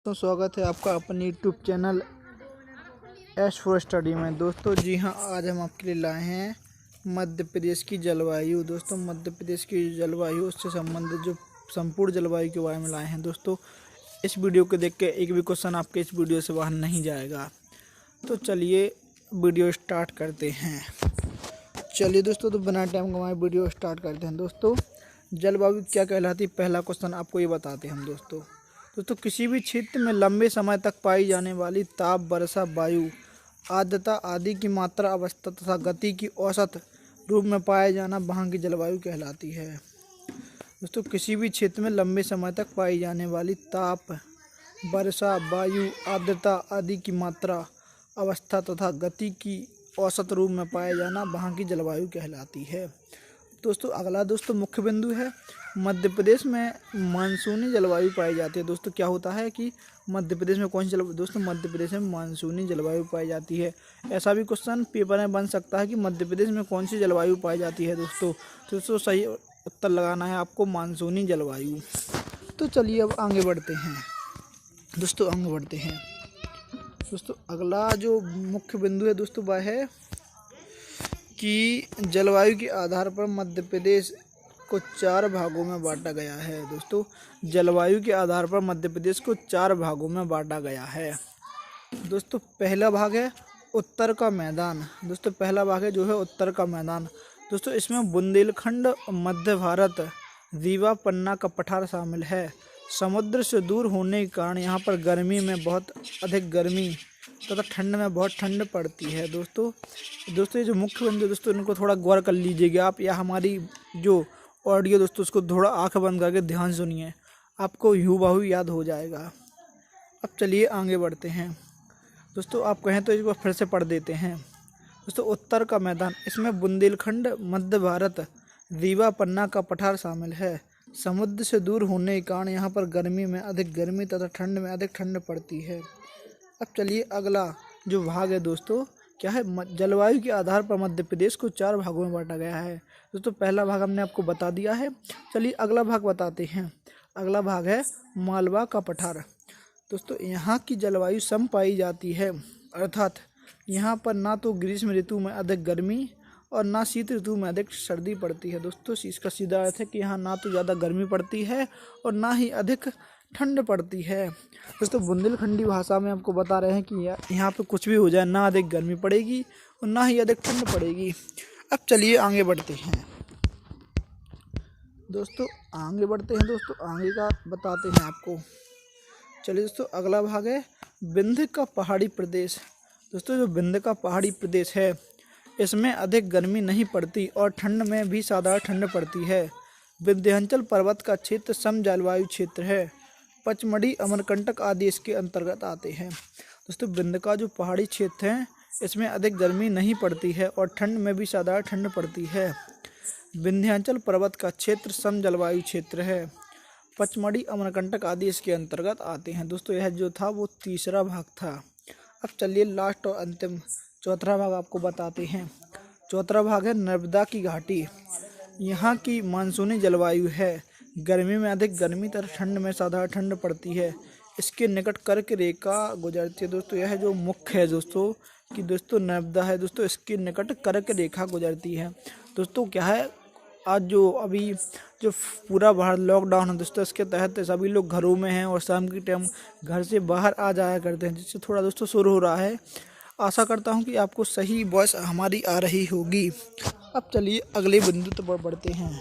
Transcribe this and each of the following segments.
दोस्तों स्वागत है आपका अपने YouTube channel S for study में। दोस्तों जी हाँ, आज हम आपके लिए लाए हैं मध्य प्रदेश की जलवायु। दोस्तों मध्य प्रदेश की जलवायु, उससे संबंधित जो संपूर्ण जलवायु के बारे में लाए हैं। दोस्तों इस वीडियो को देख के एक भी क्वेश्चन आपके इस वीडियो से बाहर नहीं जाएगा। तो चलिए वीडियो स्टार्ट करते हैं। चलिए दोस्तों, तो बिना टाइम गंवाए वीडियो स्टार्ट करते हैं। दोस्तों जलवायु क्या कहलाती है, पहला क्वेश्चन आपको ये बताते हैं हम। दोस्तों किसी भी क्षेत्र में लंबे समय तक पाई जाने वाली ताप, वर्षा, वायु, आर्द्रता आदि की मात्रा, अवस्था तथा गति की औसत रूप में पाया जाना वहाँ की जलवायु कहलाती है। दोस्तों किसी भी क्षेत्र में लंबे समय तक पाई जाने वाली ताप, वर्षा, वायु, आर्द्रता आदि की मात्रा, अवस्था तथा गति की औसत रूप में पाया जाना वहाँ की जलवायु कहलाती है। दोस्तों अगला मुख्य बिंदु है, मध्य प्रदेश में मानसूनी जलवायु पाई जाती है। दोस्तों क्या होता है कि मध्य प्रदेश में कौन सी जलवायु, दोस्तों मध्य प्रदेश में मानसूनी जलवायु पाई जाती है। ऐसा भी क्वेश्चन पेपर में बन सकता है कि मध्य प्रदेश में कौन सी जलवायु पाई जाती है। दोस्तों सही उत्तर लगाना है आपको, मानसूनी जलवायु। तो चलिए अब आगे बढ़ते हैं। दोस्तों अगला जो मुख्य बिंदु है दोस्तों वह है कि जलवायु के आधार पर मध्य प्रदेश को 4 भागों में बांटा गया है। दोस्तों जलवायु के आधार पर मध्य प्रदेश को 4 भागों में बांटा गया है। दोस्तों पहला भाग है उत्तर का मैदान। दोस्तों पहला भाग है जो है उत्तर का मैदान। दोस्तों इसमें बुंदेलखंड, मध्य भारत, रीवा, पन्ना का पठार शामिल है। समुद्र से दूर होने के कारण यहाँ पर गर्मी में बहुत अधिक गर्मी तथा ठंड में बहुत ठंड पड़ती है। दोस्तों ये जो मुख्य बिंदु दोस्तों इनको थोड़ा गौर कर लीजिएगा आप, या हमारी जो ऑडियो दोस्तों उसको थोड़ा आंख बंद करके ध्यान सुनिए, आपको हूबहू याद हो जाएगा। अब चलिए आगे बढ़ते हैं। दोस्तों आप कहें तो इसको फिर से पढ़ देते हैं। दोस्तों उत्तर का मैदान, इसमें बुंदेलखंड, मध्य भारत, रीवा, पन्ना का पठार शामिल है। समुद्र से दूर होने के कारण यहाँ पर गर्मी में अधिक गर्मी तथा ठंड में अधिक ठंड पड़ती है। अब चलिए अगला जो भाग है दोस्तों क्या है, जलवायु के आधार पर मध्य प्रदेश को 4 भागों में बांटा गया है। दोस्तों पहला भाग हमने आपको बता दिया है। चलिए अगला भाग बताते हैं। अगला भाग है मालवा का पठार। दोस्तों यहाँ की जलवायु सम पाई जाती है, अर्थात यहाँ पर ना तो ग्रीष्म ऋतु में अधिक गर्मी और ना शीत ऋतु में अधिक सर्दी पड़ती है। दोस्तों इसका सीधा अर्थ है कि यहाँ ना तो ज़्यादा गर्मी पड़ती है और ना ही अधिक ठंड पड़ती है। दोस्तों बुंदेलखंडी भाषा में आपको बता रहे हैं कि यहाँ पे कुछ भी हो जाए, ना अधिक गर्मी पड़ेगी और ना ही अधिक ठंड पड़ेगी। अब चलिए आगे बढ़ते हैं। दोस्तों आगे का बताते हैं आपको। चलिए दोस्तों अगला भाग है विंध्य का पहाड़ी प्रदेश। दोस्तों जो विंध्य का पहाड़ी प्रदेश है इसमें अधिक गर्मी नहीं पड़ती और ठंड में भी साधारण ठंड पड़ती है। विंध्याचल पर्वत का क्षेत्र सम जलवायु क्षेत्र है। पचमढ़ी, अमरकंटक आदि इसके अंतर्गत आते हैं। दोस्तों विंध्य का जो पहाड़ी क्षेत्र है इसमें अधिक गर्मी नहीं पड़ती है और ठंड में भी साधारण ठंड पड़ती है। विंध्याचल पर्वत का क्षेत्र सम जलवायु क्षेत्र है। पचमढ़ी, अमरकंटक आदि इसके अंतर्गत आते हैं। दोस्तों यह जो था वो तीसरा भाग था। अब चलिए लास्ट और अंतिम चौथा भाग आपको बताते हैं। चौथा भाग है नर्मदा की घाटी। यहाँ की मानसूनी जलवायु है। गर्मी में अधिक गर्मी तथा ठंड में साधारण ठंड पड़ती है। इसके निकट कर्क रेखा गुजरती है। दोस्तों यह जो मुख्य है दोस्तों कि दोस्तों नर्मदा है, दोस्तों इसके निकट कर्क रेखा गुजरती है। दोस्तों क्या है, आज जो अभी जो पूरा बाहर लॉकडाउन है दोस्तों, इसके तहत सभी लोग घरों में हैं और शाम के टाइम घर से बाहर आ जाया करते हैं, जिससे थोड़ा दोस्तों शुरू हो रहा है। आशा करता हूँ कि आपको सही वॉइस हमारी आ रही होगी। अब चलिए अगले बिंदु तो बढ़ते हैं।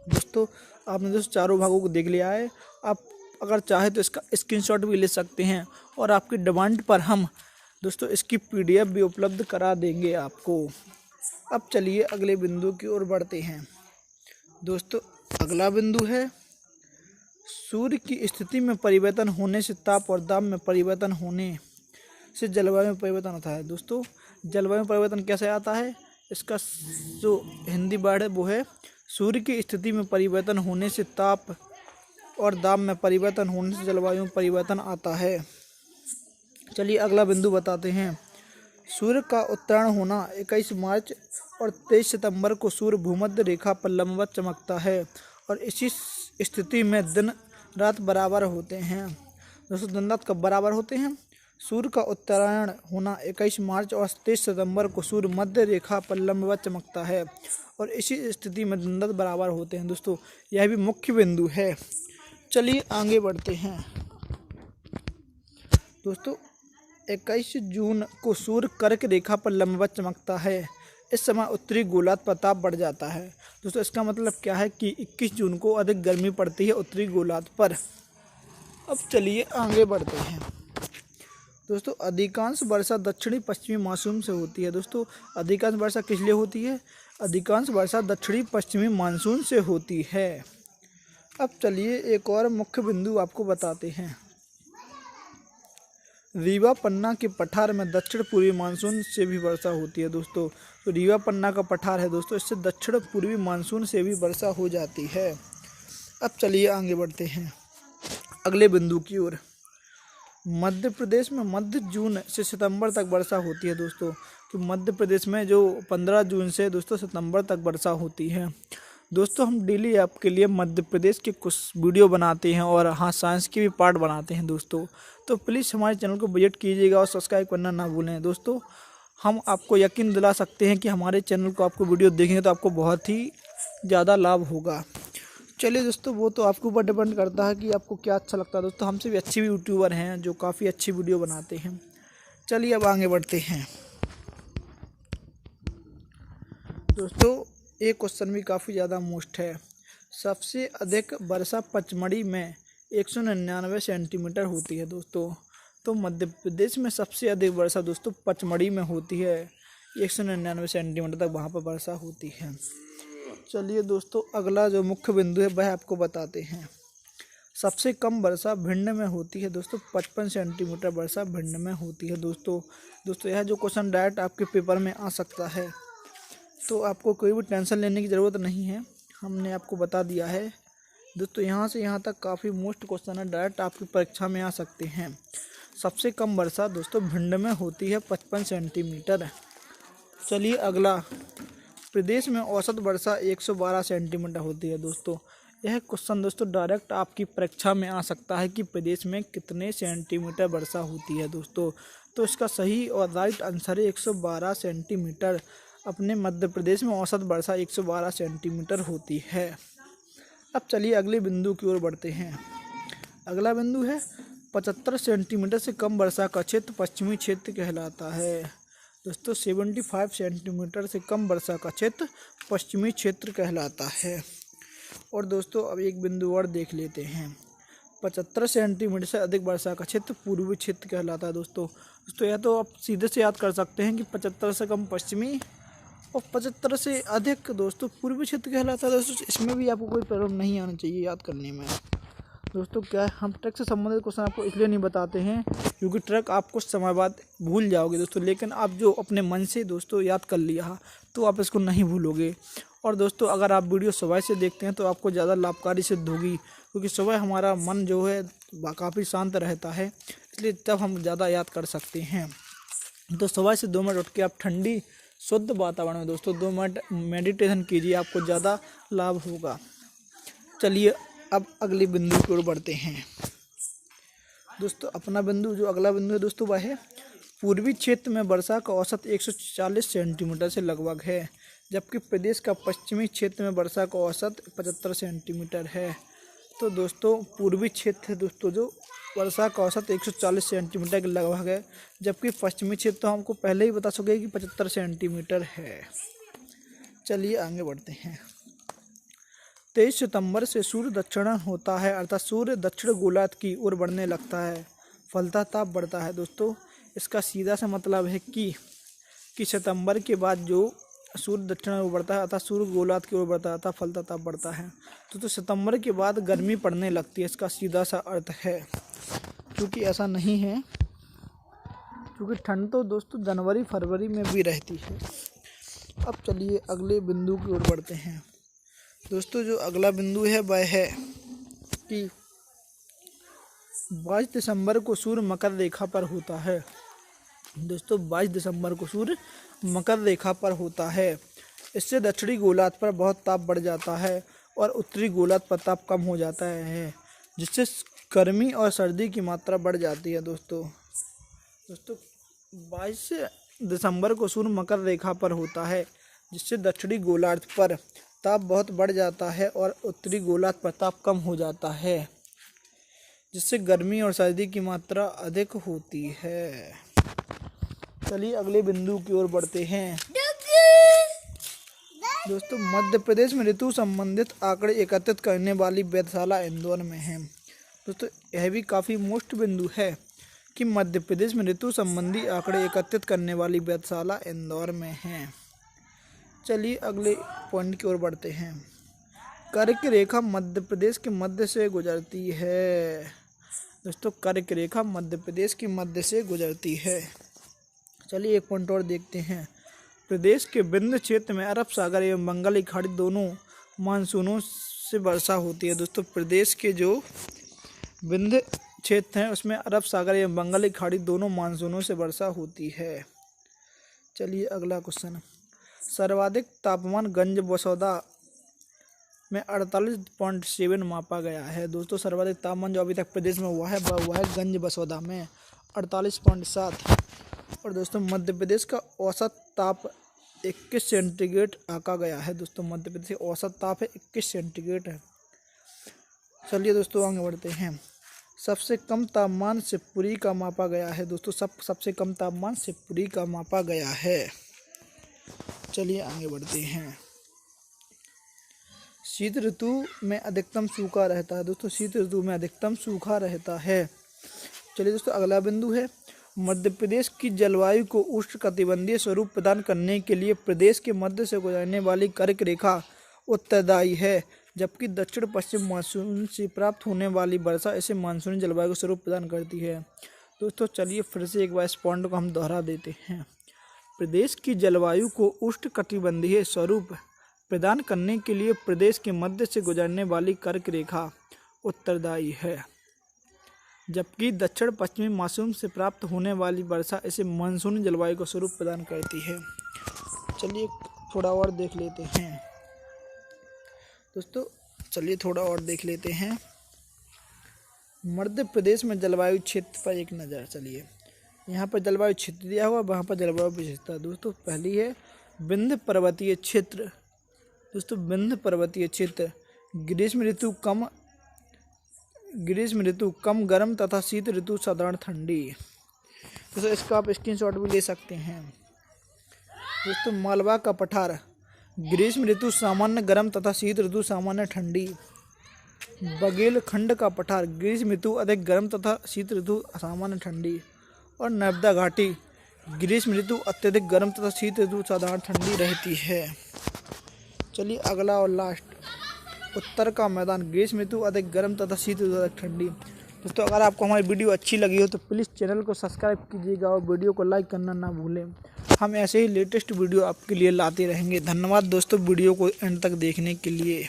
दोस्तों आपने दोस्तों चारों भागों को देख लिया है। आप अगर चाहे तो इसका स्क्रीनशॉट भी ले सकते हैं और आपकी डिमांड पर हम दोस्तों इसकी PDF भी उपलब्ध करा देंगे आपको। अब चलिए अगले बिंदु की ओर बढ़ते हैं। दोस्तों अगला बिंदु है सूर्य की स्थिति में परिवर्तन होने से ताप और दाब में परिवर्तन होने से जलवायु में परिवर्तन होता है। दोस्तों जलवायु में परिवर्तन कैसे आता है, इसका जो हिंदी वर्ड है वो है सूर्य की स्थिति में परिवर्तन होने से ताप और दाब में परिवर्तन होने से जलवायु में परिवर्तन आता है। चलिए अगला बिंदु बताते हैं। सूर्य का उत्तरायण होना 21 मार्च और 23 सितंबर को सूर्य भूमध्य रेखा पर लंबवत चमकता है और इसी स्थिति में दिन रात बराबर होते हैं। दोस्तों दंडात कब बराबर होते हैं? सूर्य का उत्तरायण होना 21 मार्च और 23 सितंबर को सूर्य मध्य रेखा पर लंबवत चमकता है और इसी स्थिति में दंडात बराबर होते हैं। दोस्तों यह भी मुख्य बिंदु है। चलिए आगे बढ़ते हैं। दोस्तों 21 जून को सूर्य कर्क रेखा पर लंबवत चमकता है। इस समय उत्तरी गोलार्ध पर ताप बढ़ जाता है। दोस्तों इसका मतलब क्या है कि 21 जून को अधिक गर्मी पड़ती है उत्तरी गोलार्ध पर। अब चलिए आगे बढ़ते हैं। दोस्तों अधिकांश वर्षा दक्षिणी पश्चिमी मानसून से होती है। दोस्तों अधिकांश वर्षा किस लिए होती है? अधिकांश वर्षा दक्षिणी पश्चिमी मानसून से होती है। अब चलिए एक और मुख्य बिंदु आपको बताते हैं। रीवा पन्ना के पठार में दक्षिण पूर्वी मानसून से भी वर्षा होती है। दोस्तों तो रीवा पन्ना का पठार है दोस्तों, इससे दक्षिण पूर्वी मानसून से भी वर्षा हो जाती है। अब चलिए आगे बढ़ते हैं अगले बिंदु की ओर। मध्य प्रदेश में मध्य जून से सितंबर तक वर्षा होती है। दोस्तों तो मध्य प्रदेश में जो 15 जून से दोस्तों सितंबर तक वर्षा होती है। दोस्तों हम डेली आपके लिए मध्य प्रदेश के कुछ वीडियो बनाते हैं और हाँ साइंस के भी पार्ट बनाते हैं दोस्तों, तो प्लीज़ हमारे चैनल को विजिट कीजिएगा और सब्सक्राइब करना ना भूलें। दोस्तों हम आपको यकीन दिला सकते हैं कि हमारे चैनल को आपको वीडियो देखेंगे तो आपको बहुत ही ज़्यादा लाभ होगा। चलिए दोस्तों वो तो आपके ऊपर डिपेंड करता है कि आपको क्या अच्छा लगता है। दोस्तों हमसे भी अच्छे भी यूट्यूबर हैं जो काफ़ी अच्छी वीडियो बनाते हैं। चलिए अब आगे बढ़ते हैं। दोस्तों एक क्वेश्चन भी काफ़ी ज़्यादा मोस्ट है। सबसे अधिक वर्षा पचमढ़ी में 199 सेंटीमीटर होती है। दोस्तों तो मध्य प्रदेश में सबसे अधिक वर्षा दोस्तों पचमढ़ी में होती है। 199 सेंटीमीटर तक वहाँ पर वर्षा होती है। चलिए दोस्तों अगला जो मुख्य बिंदु है वह आपको बताते हैं। सबसे कम वर्षा भिंड में होती है। दोस्तों 55 सेंटीमीटर वर्षा भिंड में होती है। दोस्तों यह जो क्वेश्चन डायरेक्ट आपके पेपर में आ सकता है, तो आपको कोई भी टेंशन लेने की ज़रूरत नहीं है, हमने आपको बता दिया है। दोस्तों यहाँ से यहाँ तक काफ़ी मोस्ट क्वेश्चन है, डायरेक्ट आपकी परीक्षा में आ सकते हैं। सबसे कम वर्षा दोस्तों भिंड में होती है 55 सेंटीमीटर। चलिए अगला, प्रदेश में औसत वर्षा 112 सेंटीमीटर होती है। दोस्तों यह क्वेश्चन दोस्तों डायरेक्ट आपकी परीक्षा में आ सकता है कि प्रदेश में कितने सेंटीमीटर वर्षा होती है। दोस्तों तो इसका सही और राइट आंसर है 112 सेंटीमीटर। अपने मध्य प्रदेश में औसत वर्षा 112 सेंटीमीटर होती है। अब चलिए अगले बिंदु की ओर बढ़ते हैं। अगला बिंदु है 75 सेंटीमीटर से कम वर्षा का क्षेत्र पश्चिमी क्षेत्र कहलाता है। दोस्तों 75 सेंटीमीटर से कम वर्षा का क्षेत्र पश्चिमी क्षेत्र कहलाता है। और दोस्तों अब एक बिंदु और देख लेते हैं। 75 सेंटीमीटर से अधिक वर्षा का क्षेत्र पूर्वी क्षेत्र कहलाता है। दोस्तों यह तो आप सीधे से याद कर सकते हैं कि 75 से कम पश्चिमी और 75 से अधिक दोस्तों पूर्वी क्षेत्र कहलाता है। दोस्तों इसमें भी आपको कोई प्रॉब्लम नहीं आना चाहिए याद करने में। दोस्तों क्या है, हम ट्रक से संबंधित क्वेश्चन आपको इसलिए नहीं बताते हैं क्योंकि ट्रक आप कुछ समय बाद भूल जाओगे दोस्तों, लेकिन आप जो अपने मन से दोस्तों याद कर लिया तो आप इसको नहीं भूलोगे। और दोस्तों अगर आप वीडियो सुबह से देखते हैं तो आपको ज़्यादा लाभकारी सिद्ध होगी, क्योंकि सुबह हमारा मन जो है काफ़ी शांत रहता है, इसलिए तब हम ज़्यादा याद कर सकते हैं। तो सुबह से 2 मिनट उठ के आप ठंडी शुद्ध वातावरण में दोस्तों 2 मिनट मेडिटेशन कीजिए, आपको ज़्यादा लाभ होगा। चलिए अब अगले बिंदु की ओर बढ़ते हैं। दोस्तों अपना बिंदु जो अगला बिंदु है दोस्तों वह है पूर्वी क्षेत्र में वर्षा का औसत 140 सेंटीमीटर से लगभग है, जबकि प्रदेश का पश्चिमी क्षेत्र में वर्षा का औसत 75 सेंटीमीटर है। तो दोस्तों पूर्वी क्षेत्र दोस्तों जो वर्षा का औसत 140 सेंटीमीटर के लगभग है, जबकि पश्चिमी क्षेत्र तो हमको पहले ही बता चुके कि 75 सेंटीमीटर है। चलिए आगे बढ़ते हैं। 23 सितंबर से सूर्य दक्षिणायन होता है, अर्थात सूर्य दक्षिण गोलार्ध की ओर बढ़ने लगता है, फलता ताप बढ़ता है। दोस्तों इसका सीधा सा मतलब है कि सितंबर के बाद जो सूर्य दक्षिण ओर बढ़ता है अर्थात सूर्य गोलार्ध की ओर बढ़ता है अर्थात फलता ताप बढ़ता है। तो सितंबर के बाद गर्मी पड़ने लगती है, इसका सीधा सा अर्थ है। क्योंकि ऐसा नहीं है, क्योंकि ठंड तो दोस्तों जनवरी फरवरी में भी रहती है। अब चलिए अगले बिंदु की ओर बढ़ते हैं। दोस्तों जो अगला बिंदु है वह है कि 22 दिसंबर को सूर्य मकर रेखा पर होता है। दोस्तों 22 दिसंबर को सूर्य मकर रेखा पर होता है। इससे दक्षिणी गोलार्ध पर बहुत ताप बढ़ जाता है और उत्तरी गोलार्ध पर ताप कम हो जाता है, जिससे गर्मी और सर्दी की मात्रा बढ़ जाती है। दोस्तों 22 दिसंबर को सूर्य मकर रेखा पर होता है, जिससे दक्षिणी गोलार्ध पर ताप बहुत बढ़ जाता है और उत्तरी गोलार्ध पर ताप कम हो जाता है, जिससे गर्मी और सर्दी की मात्रा अधिक होती है। चलिए अगले बिंदु की ओर बढ़ते हैं। दोस्तों मध्य प्रदेश में ऋतु संबंधित आंकड़े एकत्रित करने वाली वेधशाला इंदौर में है। दोस्तों यह भी काफ़ी मोस्ट बिंदु है कि मध्य प्रदेश में ऋतु संबंधी आंकड़े एकत्रित करने वाली वेधशाला इंदौर में है। चलिए अगले पॉइंट की ओर बढ़ते हैं। कर्क रेखा मध्य प्रदेश के मध्य से गुजरती है। दोस्तों कर्क रेखा मध्य प्रदेश के मध्य से गुजरती है। चलिए एक पॉइंट और देखते हैं। प्रदेश के विंध्य क्षेत्र में अरब सागर एवं बंगाल की खाड़ी दोनों मानसूनों से वर्षा होती है। दोस्तों प्रदेश के जो विंध्य क्षेत्र हैं उसमें अरब सागर एवं बंगाल की खाड़ी दोनों मानसूनों से वर्षा होती है। चलिए अगला क्वेश्चन। सर्वाधिक तापमान गंज बसौदा में 48.7 मापा गया है। दोस्तों सर्वाधिक तापमान जो अभी तक प्रदेश में हुआ है वह है गंज बसौदा में 48.7। और दोस्तों मध्य प्रदेश का औसत ताप 21 सेंटीग्रेड आंका गया है। दोस्तों मध्य प्रदेश का औसत ताप है 21 सेंटीग्रेड है। चलिए दोस्तों आगे बढ़ते हैं। सबसे कम तापमान शिवपुरी का मापा गया है। दोस्तों सबसे कम तापमान शिवपुरी का मापा गया है। चलिए आगे बढ़ते हैं। शीत ऋतु में अधिकतम सूखा रहता है। दोस्तों शीत ऋतु में अधिकतम सूखा रहता है। चलिए दोस्तों अगला बिंदु है। मध्य प्रदेश की जलवायु को उष्णकटिबंधीय स्वरूप प्रदान करने के लिए प्रदेश के मध्य से गुजरने वाली कर्क रेखा उत्तरदायी है, जबकि दक्षिण पश्चिम मानसून से प्राप्त होने वाली वर्षा इसे मानसूनी जलवायु को स्वरूप प्रदान करती है। दोस्तों चलिए फिर से एक बार इस पॉइंट को हम दोहरा देते हैं। प्रदेश की जलवायु को उष्णकटिबंधीय स्वरूप प्रदान करने के लिए प्रदेश के मध्य से गुजरने वाली कर्क रेखा उत्तरदायी है, जबकि दक्षिण पश्चिमी मानसून से प्राप्त होने वाली वर्षा इसे मानसूनी जलवायु का स्वरूप प्रदान करती है। चलिए थोड़ा और देख लेते हैं। दोस्तों चलिए थोड़ा और देख लेते हैं। मध्य प्रदेश में जलवायु क्षेत्र पर एक नज़र। चलिए यहाँ पर जलवायु क्षेत्र दिया हुआ, वहाँ पर जलवायु विशेषता। दोस्तों पहली है विंध्य पर्वतीय क्षेत्र। दोस्तों विंध्य पर्वतीय क्षेत्र ग्रीष्म ऋतु कम गर्म तथा शीत ऋतु साधारण ठंडी। दोस्तों इसका आप स्क्रीनशॉट भी ले सकते हैं। दोस्तों मालवा का पठार ग्रीष्म ऋतु सामान्य गर्म तथा शीत ऋतु सामान्य ठंडी। बघेलखंड का पठार ग्रीष्म ऋतु अधिक गर्म तथा शीत ऋतु सामान्य ठंडी। और नर्मदा घाटी ग्रीष्म ऋतु अत्यधिक गर्म तथा शीत ऋतु साधारण ठंडी रहती है। चलिए अगला और लास्ट। उत्तर का मैदान ग्रीष्म ऋतु अधिक गर्म तथा शीत ऋतु अधिक ठंडी। दोस्तों अगर आपको हमारी वीडियो अच्छी लगी हो तो प्लीज़ चैनल को सब्सक्राइब कीजिएगा और वीडियो को लाइक करना ना भूलें। हम ऐसे ही लेटेस्ट वीडियो आपके लिए लाते रहेंगे। धन्यवाद दोस्तों वीडियो को एंड तक देखने के लिए।